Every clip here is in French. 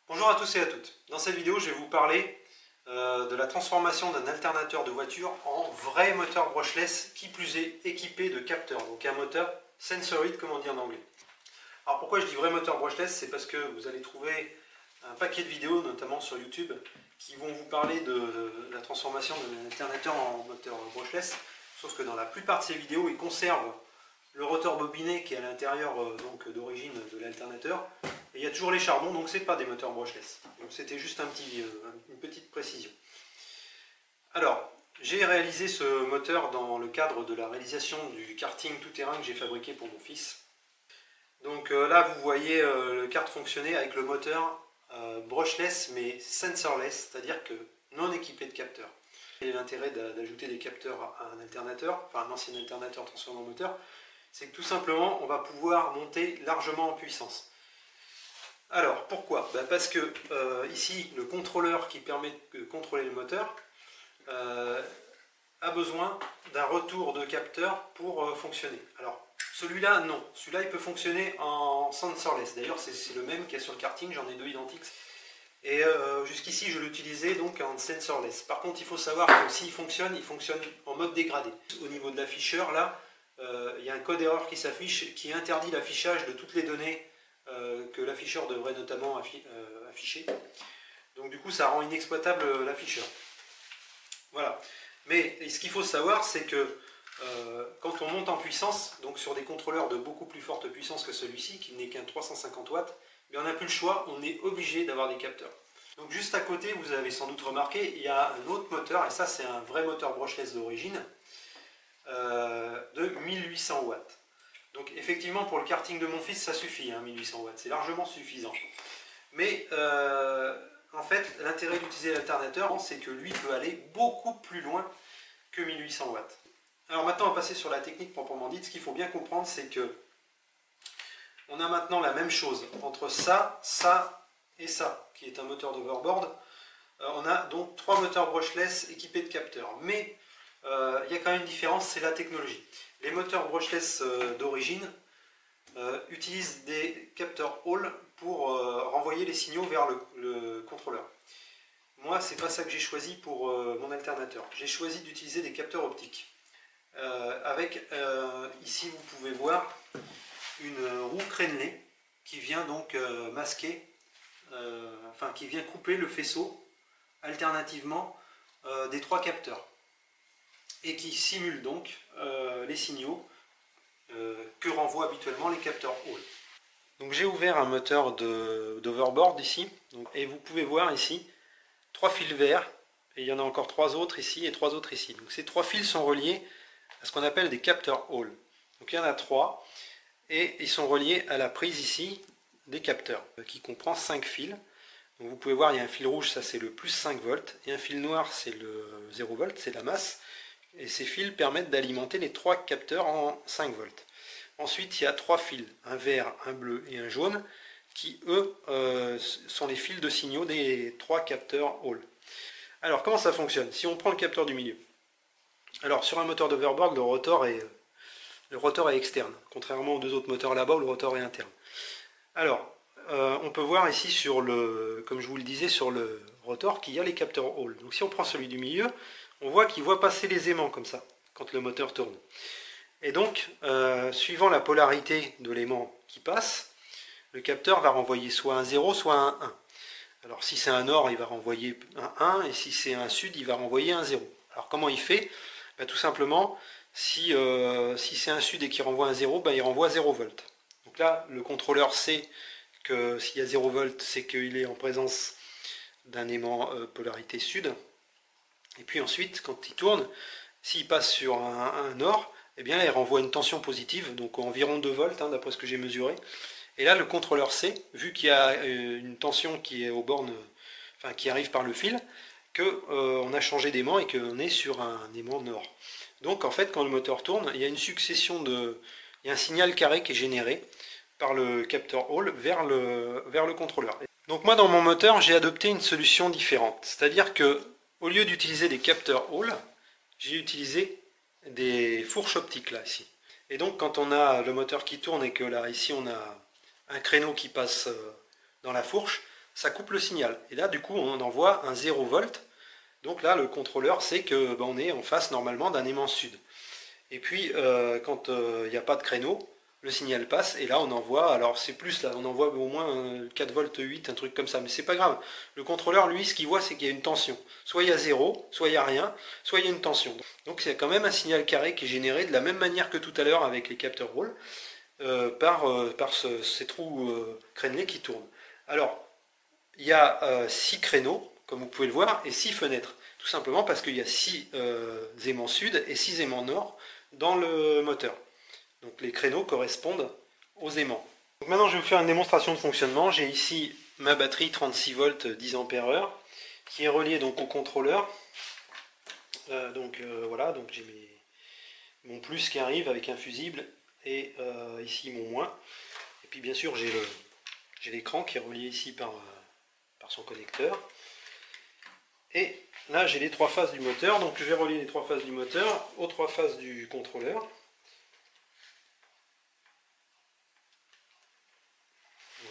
Bonjour à tous et à toutes. Dans cette vidéo, je vais vous parler de la transformation d'un alternateur de voiture en vrai moteur brushless, qui plus est équipé de capteurs, donc un moteur sensorid comme on dit en anglais. Alors pourquoi je dis vrai moteur brushless? C'est parce que vous allez trouver un paquet de vidéos, notamment sur YouTube, qui vont vous parler de la transformation d'un alternateur en moteur brushless, sauf que dans la plupart de ces vidéos, ils conservent le rotor bobiné qui est à l'intérieur d'origine de l'alternateur. Et il y a toujours les charbons, donc c'est pas des moteurs brushless. Donc c'était juste une petite précision. Alors, j'ai réalisé ce moteur dans le cadre de la réalisation du karting tout-terrain que j'ai fabriqué pour mon fils. Donc là, vous voyez le kart fonctionner avec le moteur brushless mais sensorless, c'est-à-dire que non équipé de capteurs. Et l'intérêt d'ajouter des capteurs à un alternateur, enfin un ancien alternateur transformé en moteur, c'est que tout simplement, on va pouvoir monter largement en puissance. Alors, pourquoi? Parce que ici, le contrôleur qui permet de contrôler le moteur a besoin d'un retour de capteur pour fonctionner. Alors, celui-là, non. Celui-là, il peut fonctionner en sensorless. D'ailleurs, c'est le même qu'il y a sur le karting, j'en ai deux identiques. Et jusqu'ici, je l'utilisais donc en sensorless. Par contre, il faut savoir que s'il fonctionne, il fonctionne en mode dégradé. Au niveau de l'afficheur, là, il y a un code erreur qui s'affiche qui interdit l'affichage de toutes les données que l'afficheur devrait notamment afficher. Donc du coup, ça rend inexploitable l'afficheur. Voilà. Mais ce qu'il faut savoir, c'est que quand on monte en puissance, donc sur des contrôleurs de beaucoup plus forte puissance que celui-ci, qui n'est qu'un 350 watts, mais on n'a plus le choix, on est obligé d'avoir des capteurs. Donc juste à côté, vous avez sans doute remarqué, il y a un autre moteur, et ça c'est un vrai moteur brushless d'origine, de 1800 watts. Donc effectivement, pour le karting de mon fils, ça suffit, 1800 watts, c'est largement suffisant. Mais en fait, l'intérêt d'utiliser l'alternateur, c'est que lui peut aller beaucoup plus loin que 1800 watts. Alors maintenant, on va passer sur la technique proprement dite. Ce qu'il faut bien comprendre, c'est que on a maintenant la même chose entre ça, ça et ça, qui est un moteur d'overboard. On a donc trois moteurs brushless équipés de capteurs. Mais il y a quand même une différence, c'est la technologie. Les moteurs brushless d'origine utilisent des capteurs Hall pour renvoyer les signaux vers le contrôleur. Moi, c'est pas ça que j'ai choisi pour mon alternateur. J'ai choisi d'utiliser des capteurs optiques. Ici, vous pouvez voir une roue crénelée qui vient donc masquer, qui vient couper le faisceau alternativement des trois capteurs et qui simule donc les signaux que renvoient habituellement les capteurs Hall. Donc j'ai ouvert un moteur d'overboard ici, et vous pouvez voir ici trois fils verts, et il y en a encore trois autres ici et trois autres ici. Donc ces trois fils sont reliés à ce qu'on appelle des capteurs Hall. Donc il y en a trois, et ils sont reliés à la prise ici des capteurs, qui comprend 5 fils. Donc vous pouvez voir, il y a un fil rouge, ça c'est le plus 5 volts, et un fil noir, c'est le 0 volts, c'est la masse. Et ces fils permettent d'alimenter les trois capteurs en 5 volts. Ensuite, il y a trois fils, un vert, un bleu et un jaune, qui eux sont les fils de signaux des trois capteurs Hall. Alors comment ça fonctionne? Si on prend le capteur du milieu, alors sur un moteur d'overboard, le rotor est externe, contrairement aux deux autres moteurs là-bas où le rotor est interne. Alors, on peut voir ici comme je vous le disais, sur le rotor qu'il y a les capteurs Hall. Donc si on prend celui du milieu, on voit qu'il voit passer les aimants comme ça, quand le moteur tourne. Et donc, suivant la polarité de l'aimant qui passe, le capteur va renvoyer soit un 0, soit un 1. Alors si c'est un nord, il va renvoyer un 1, et si c'est un sud, il va renvoyer un 0. Alors comment il fait? Tout simplement, si c'est un sud et qu'il renvoie un 0, il renvoie 0 volts. Donc là, le contrôleur sait que s'il y a 0 volts, c'est qu'il est en présence d'un aimant polarité sud. Et puis ensuite, quand il tourne, s'il passe sur un nord, eh bien, il renvoie une tension positive, donc environ 2 volts, d'après ce que j'ai mesuré. Et là, le contrôleur sait, vu qu'il y a une tension qui est aux bornes, qui arrive par le fil, qu'on a changé d'aimant et qu'on est sur un aimant nord. Donc en fait, quand le moteur tourne, il y a une succession il y a un signal carré qui est généré par le capteur Hall vers le contrôleur. Donc moi, dans mon moteur, j'ai adopté une solution différente. C'est-à-dire que, au lieu d'utiliser des capteurs Hall, j'ai utilisé des fourches optiques là, ici. Et donc quand on a le moteur qui tourne et que là, ici, on a un créneau qui passe dans la fourche, ça coupe le signal. Et là, du coup, on envoie un 0 volt. Donc là, le contrôleur sait que on est en face normalement d'un aimant sud. Et puis, quand il n'y a pas de créneau, le signal passe et là on envoie, alors c'est plus là, on envoie au moins 4 volts 8, un truc comme ça, mais c'est pas grave. Le contrôleur, lui, ce qu'il voit, c'est qu'il y a une tension. Soit il y a 0, soit il n'y a rien, soit il y a une tension. Donc c'est quand même un signal carré qui est généré de la même manière que tout à l'heure avec les capteurs Hall, par ces trous crénelés qui tournent. Alors, il y a 6 créneaux, comme vous pouvez le voir, et 6 fenêtres. Tout simplement parce qu'il y a 6 aimants sud et 6 aimants nord dans le moteur. Donc les créneaux correspondent aux aimants. Donc maintenant je vais vous faire une démonstration de fonctionnement. J'ai ici ma batterie 36 volts 10 ampères qui est reliée donc au contrôleur. Voilà, donc j'ai mon plus qui arrive avec un fusible et ici mon moins. Et puis bien sûr j'ai l'écran qui est relié ici par son connecteur. Et là j'ai les 3 phases du moteur, donc je vais relier les 3 phases du moteur aux 3 phases du contrôleur.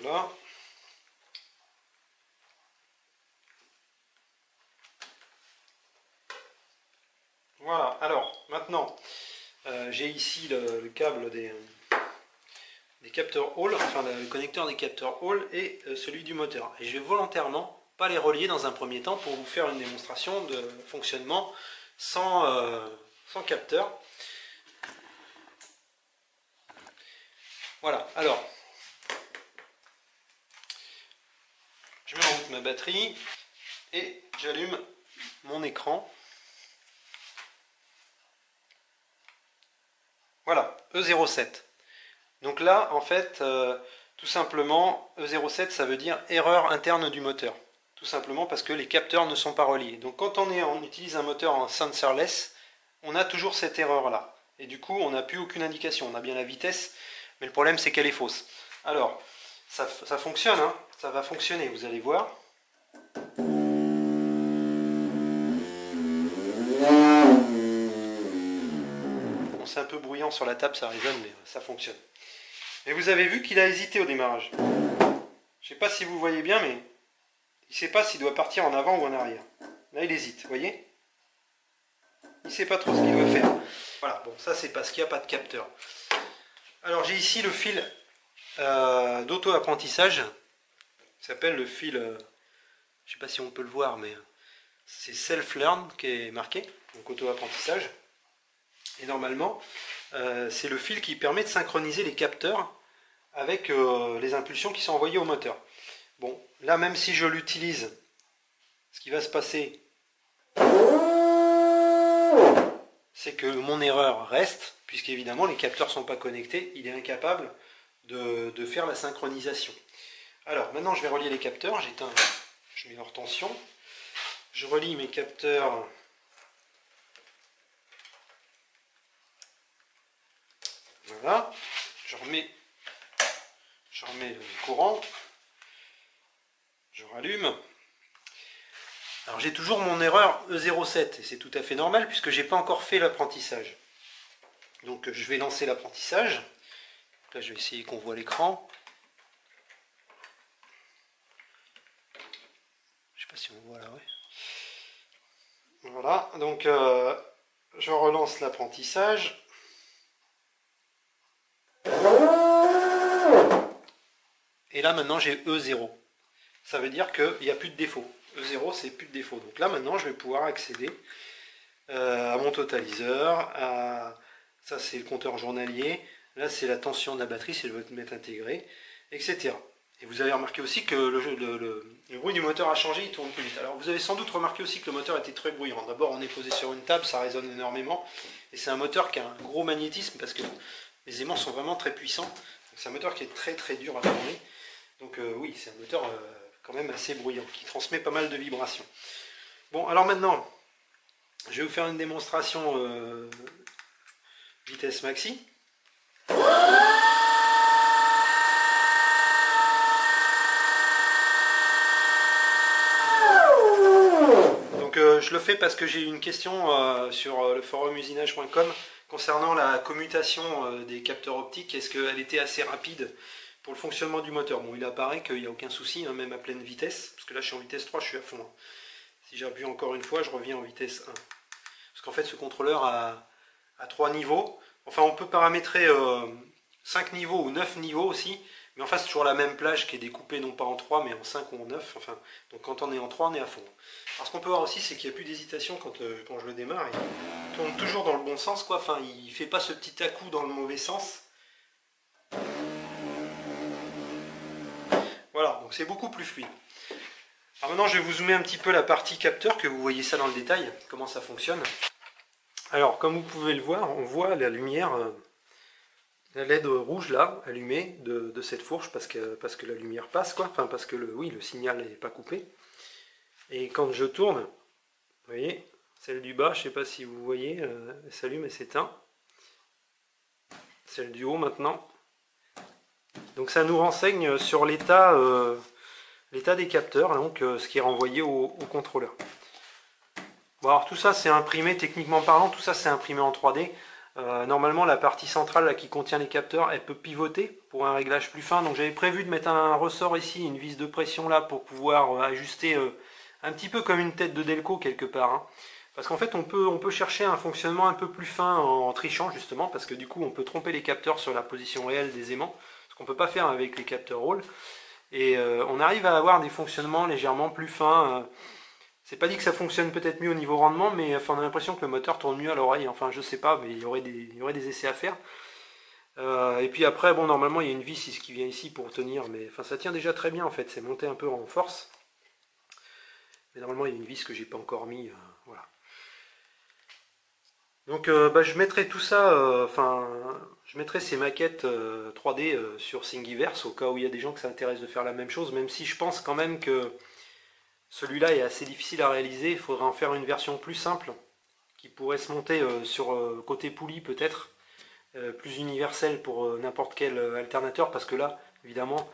Voilà. Voilà, alors maintenant j'ai ici le câble des capteurs Hall, enfin le connecteur des capteurs Hall et celui du moteur. Et je vais volontairement pas les relier dans un premier temps pour vous faire une démonstration de fonctionnement sans capteur. Voilà, alors je mets en route ma batterie et j'allume mon écran. Voilà, E07. Donc là, en fait, tout simplement, E07, ça veut dire erreur interne du moteur. Tout simplement parce que les capteurs ne sont pas reliés. Donc quand on utilise un moteur en sensorless, on a toujours cette erreur-là. Et du coup, on n'a plus aucune indication. On a bien la vitesse, mais le problème, c'est qu'elle est fausse. Alors, ça fonctionne, hein, ça va fonctionner, vous allez voir. Bon, c'est un peu bruyant sur la table, ça résonne, mais ça fonctionne. Et vous avez vu qu'il a hésité au démarrage. Je ne sais pas si vous voyez bien, mais il ne sait pas s'il doit partir en avant ou en arrière. Là, il hésite, vous voyez? Il ne sait pas trop ce qu'il doit faire. Voilà, bon, ça c'est parce qu'il n'y a pas de capteur. Alors, j'ai ici le fil d'auto-apprentissage. Il s'appelle le fil, je ne sais pas si on peut le voir, mais c'est Self-Learn qui est marqué, donc auto-apprentissage. Et normalement, c'est le fil qui permet de synchroniser les capteurs avec les impulsions qui sont envoyées au moteur. Bon, là même si je l'utilise, ce qui va se passer, c'est que mon erreur reste, puisqu'évidemment les capteurs ne sont pas connectés, il est incapable de faire la synchronisation. Alors maintenant je vais relier les capteurs, je mets leur tension, je relie mes capteurs. Voilà, je remets le courant, je rallume. Alors j'ai toujours mon erreur E07 et c'est tout à fait normal puisque j'ai pas encore fait l'apprentissage. Donc je vais lancer l'apprentissage. Là je vais essayer qu'on voit l'écran. Je sais pas si on voit là, ouais. Voilà, donc je relance l'apprentissage. Et là maintenant j'ai E0. Ça veut dire qu'il n'y a plus de défaut. E0 c'est plus de défaut. Donc là maintenant je vais pouvoir accéder à mon totaliseur. Ça c'est le compteur journalier. Là c'est la tension de la batterie, c'est le voltmètre intégré, etc. Et vous avez remarqué aussi que le bruit du moteur a changé, il tourne plus vite. Alors vous avez sans doute remarqué aussi que le moteur était très bruyant. D'abord on est posé sur une table, ça résonne énormément. Et c'est un moteur qui a un gros magnétisme parce que les aimants sont vraiment très puissants. C'est un moteur qui est très très dur à tourner. Donc oui, c'est un moteur quand même assez bruyant, qui transmet pas mal de vibrations. Bon, alors maintenant, je vais vous faire une démonstration vitesse maxi. Donc je le fais parce que j'ai eu une question sur le forum usinage.com concernant la commutation des capteurs optiques. Est-ce qu'elle était assez rapide pour le fonctionnement du moteur. Bon, il apparaît qu'il n'y a aucun souci, hein, même à pleine vitesse, parce que là je suis en vitesse 3, je suis à fond. Hein. Si j'appuie encore une fois, je reviens en vitesse 1. Parce qu'en fait, ce contrôleur a 3 niveaux. Enfin, on peut paramétrer 5 niveaux ou 9 niveaux aussi. Mais enfin, c'est toujours la même plage qui est découpée non pas en 3, mais en 5 ou en 9. Enfin, donc quand on est en 3, on est à fond. Alors ce qu'on peut voir aussi, c'est qu'il n'y a plus d'hésitation quand je le démarre. Il tourne toujours dans le bon sens, quoi. Enfin, il ne fait pas ce petit à-coup dans le mauvais sens. Voilà, donc c'est beaucoup plus fluide. Alors maintenant, je vais vous zoomer un petit peu la partie capteur, que vous voyez ça dans le détail, comment ça fonctionne. Alors, comme vous pouvez le voir, on voit la lumière, la LED rouge là, allumée de cette fourche, parce que la lumière passe, quoi. Enfin, parce que le signal n'est pas coupé. Et quand je tourne, vous voyez, celle du bas, je ne sais pas si vous voyez, elle s'allume et s'éteint. Celle du haut maintenant. Donc ça nous renseigne sur l'état des capteurs, donc ce qui est renvoyé au contrôleur. Bon, alors tout ça c'est imprimé, techniquement parlant, tout ça c'est imprimé en 3D. Normalement la partie centrale là, qui contient les capteurs, elle peut pivoter pour un réglage plus fin. Donc j'avais prévu de mettre un ressort ici, une vis de pression là pour pouvoir ajuster un petit peu comme une tête de Delco quelque part. Hein. Parce qu'en fait on peut chercher un fonctionnement un peu plus fin en trichant justement, parce que du coup on peut tromper les capteurs sur la position réelle des aimants, ce qu'on ne peut pas faire avec les capteurs Hall. Et on arrive à avoir des fonctionnements légèrement plus fins. C'est pas dit que ça fonctionne peut-être mieux au niveau rendement, mais enfin, on a l'impression que le moteur tourne mieux à l'oreille. Enfin, je sais pas, mais il y aurait des essais à faire. Et puis après, bon, normalement, il y a une vis qui vient ici pour tenir, mais enfin, ça tient déjà très bien en fait. C'est monté un peu en force. Mais normalement, il y a une vis que j'ai pas encore mis. Voilà. Donc, je mettrai tout ça, je mettrai ces maquettes 3D sur Thingiverse au cas où il y a des gens qui s'intéressent de faire la même chose, même si je pense quand même que celui-là est assez difficile à réaliser. Il faudrait en faire une version plus simple qui pourrait se monter sur côté poulie peut-être, plus universelle pour n'importe quel alternateur, parce que là, évidemment,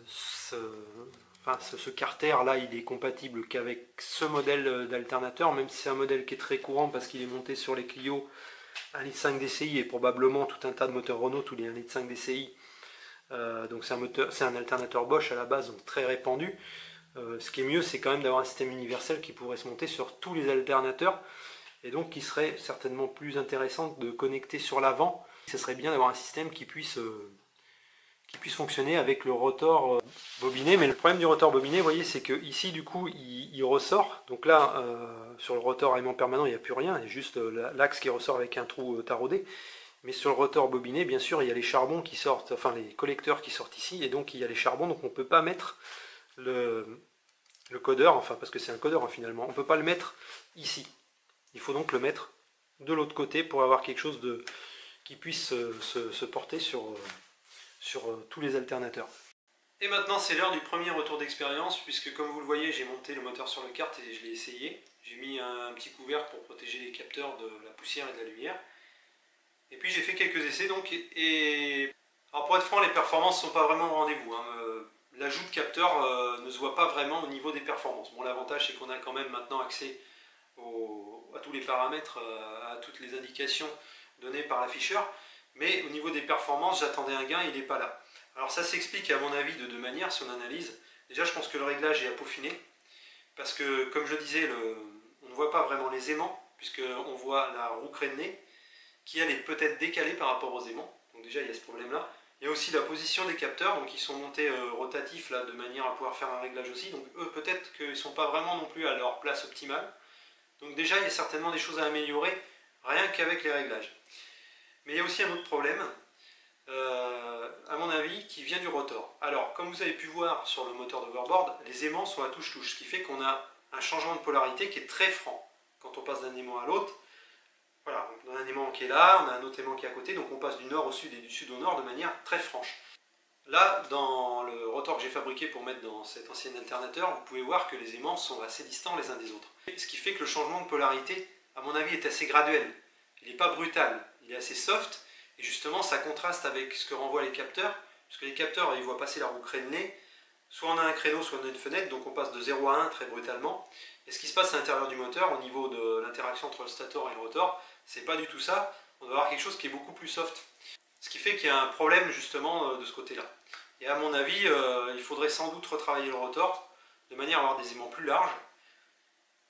ce carter là, il est compatible qu'avec ce modèle d'alternateur, même si c'est un modèle qui est très courant parce qu'il est monté sur les Clio 1,5 litre DCI et probablement tout un tas de moteurs Renault, tous les 1,5 litre DCI. Donc c'est un alternateur Bosch à la base, donc très répandu. Ce qui est mieux, c'est quand même d'avoir un système universel qui pourrait se monter sur tous les alternateurs et donc qui serait certainement plus intéressant de connecter sur l'avant. Ce serait bien d'avoir un système qui puisse fonctionner avec le rotor bobiné. Mais le problème du rotor bobiné, vous voyez, c'est que ici du coup il ressort. Donc là, sur le rotor aimant permanent, il n'y a plus rien, il y a juste l'axe qui ressort avec un trou taraudé. Mais sur le rotor bobiné, bien sûr, il y a les charbons qui sortent, enfin les collecteurs qui sortent ici, et donc il y a les charbons, donc on ne peut pas mettre le codeur, enfin parce que c'est un codeur hein, finalement, on ne peut pas le mettre ici. Il faut donc le mettre de l'autre côté pour avoir quelque chose qui puisse se porter sur tous les alternateurs. Et maintenant c'est l'heure du premier retour d'expérience, puisque comme vous le voyez, j'ai monté le moteur sur la carte et je l'ai essayé. J'ai mis un petit couvercle pour protéger les capteurs de la poussière et de la lumière. Et puis j'ai fait quelques essais donc, alors pour être franc, les performances ne sont pas vraiment au rendez-vous. Hein. L'ajout de capteurs ne se voit pas vraiment au niveau des performances. Bon, l'avantage c'est qu'on a quand même maintenant accès à tous les paramètres, à toutes les indications données par l'afficheur, mais au niveau des performances, j'attendais un gain, il n'est pas là. Alors ça s'explique à mon avis de deux manières si on analyse. Déjà, je pense que le réglage est à peaufiner, parce que comme je le disais, on ne voit pas vraiment les aimants, puisqu'on voit la roue crénelée, qui elle est peut-être décalée par rapport aux aimants. Donc déjà, il y a ce problème-là. Il y a aussi la position des capteurs, donc ils sont montés rotatifs là, de manière à pouvoir faire un réglage aussi. Donc eux, peut-être qu'ils ne sont pas vraiment non plus à leur place optimale. Donc déjà, il y a certainement des choses à améliorer, rien qu'avec les réglages. Mais il y a aussi un autre problème, à mon avis, qui vient du rotor. Alors, comme vous avez pu voir sur le moteur d'Overboard, les aimants sont à touche-touche, ce qui fait qu'on a un changement de polarité qui est très franc quand on passe d'un aimant à l'autre. Voilà, on a un aimant qui est là, on a un autre aimant qui est à côté, donc on passe du nord au sud et du sud au nord de manière très franche. Là, dans le rotor que j'ai fabriqué pour mettre dans cet ancien alternateur, vous pouvez voir que les aimants sont assez distants les uns des autres. Ce qui fait que le changement de polarité, à mon avis, est assez graduel. Il n'est pas brutal, il est assez soft, et justement ça contraste avec ce que renvoient les capteurs, puisque les capteurs, ils voient passer la roue crénelée, soit on a un créneau, soit on a une fenêtre, donc on passe de 0 à 1 très brutalement. Et ce qui se passe à l'intérieur du moteur, au niveau de l'interaction entre le stator et le rotor, c'est pas du tout ça, on va avoir quelque chose qui est beaucoup plus soft. Ce qui fait qu'il y a un problème justement de ce côté-là. Et à mon avis, il faudrait sans doute retravailler le rotor de manière à avoir des aimants plus larges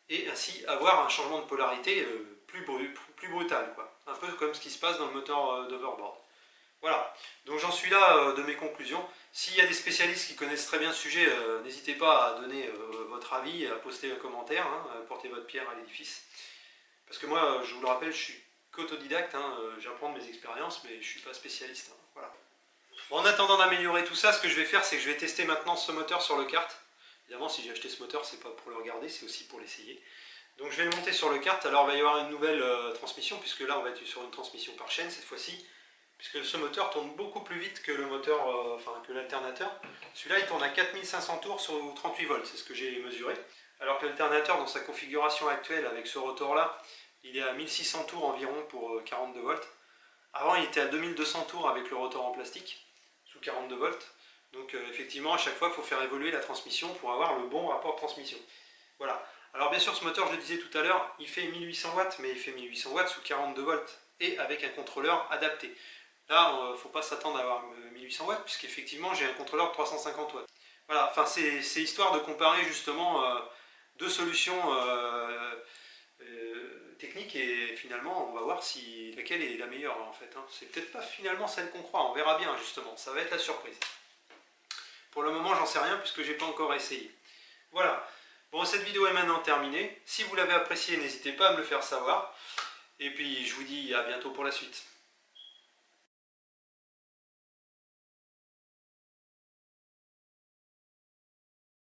et ainsi avoir un changement de polarité plus brutal, quoi. Un peu comme ce qui se passe dans le moteur d'Overboard. Voilà, donc j'en suis là de mes conclusions. S'il y a des spécialistes qui connaissent très bien ce sujet, n'hésitez pas à donner votre avis, à poster un commentaire, hein, à porter votre pierre à l'édifice. Parce que moi, je vous le rappelle, je suis qu'autodidacte, hein, j'apprends de mes expériences, mais je ne suis pas spécialiste. Hein, voilà. Bon, en attendant d'améliorer tout ça, ce que je vais faire, c'est que je vais tester maintenant ce moteur sur le kart. Évidemment, si j'ai acheté ce moteur, c'est pas pour le regarder, c'est aussi pour l'essayer. Donc je vais le monter sur le kart. Alors il va y avoir une nouvelle transmission, puisque là on va être sur une transmission par chaîne cette fois-ci, puisque ce moteur tourne beaucoup plus vite que le moteur, que l'alternateur. Celui-là il tourne à 4500 tours sur 38 volts, c'est ce que j'ai mesuré. Alors que l'alternateur dans sa configuration actuelle avec ce rotor-là, il est à 1600 tours environ pour 42 volts. Avant il était à 2200 tours avec le rotor en plastique, sous 42 volts. Donc effectivement à chaque fois il faut faire évoluer la transmission pour avoir le bon rapport de transmission. Voilà. Alors bien sûr ce moteur, je le disais tout à l'heure, il fait 1800 watts, mais il fait 1800 watts sous 42 volts et avec un contrôleur adapté. Là, il ne faut pas s'attendre à avoir 1800 watts, puisqu'effectivement j'ai un contrôleur de 350 watts. Voilà, enfin c'est histoire de comparer justement deux solutions techniques et finalement on va voir si laquelle est la meilleure en fait. Hein. C'est peut-être pas finalement celle qu'on croit, on verra bien justement, ça va être la surprise. Pour le moment j'en sais rien puisque j'ai pas encore essayé. Voilà. Bon, cette vidéo est maintenant terminée. Si vous l'avez appréciée, n'hésitez pas à me le faire savoir. Et puis, je vous dis à bientôt pour la suite.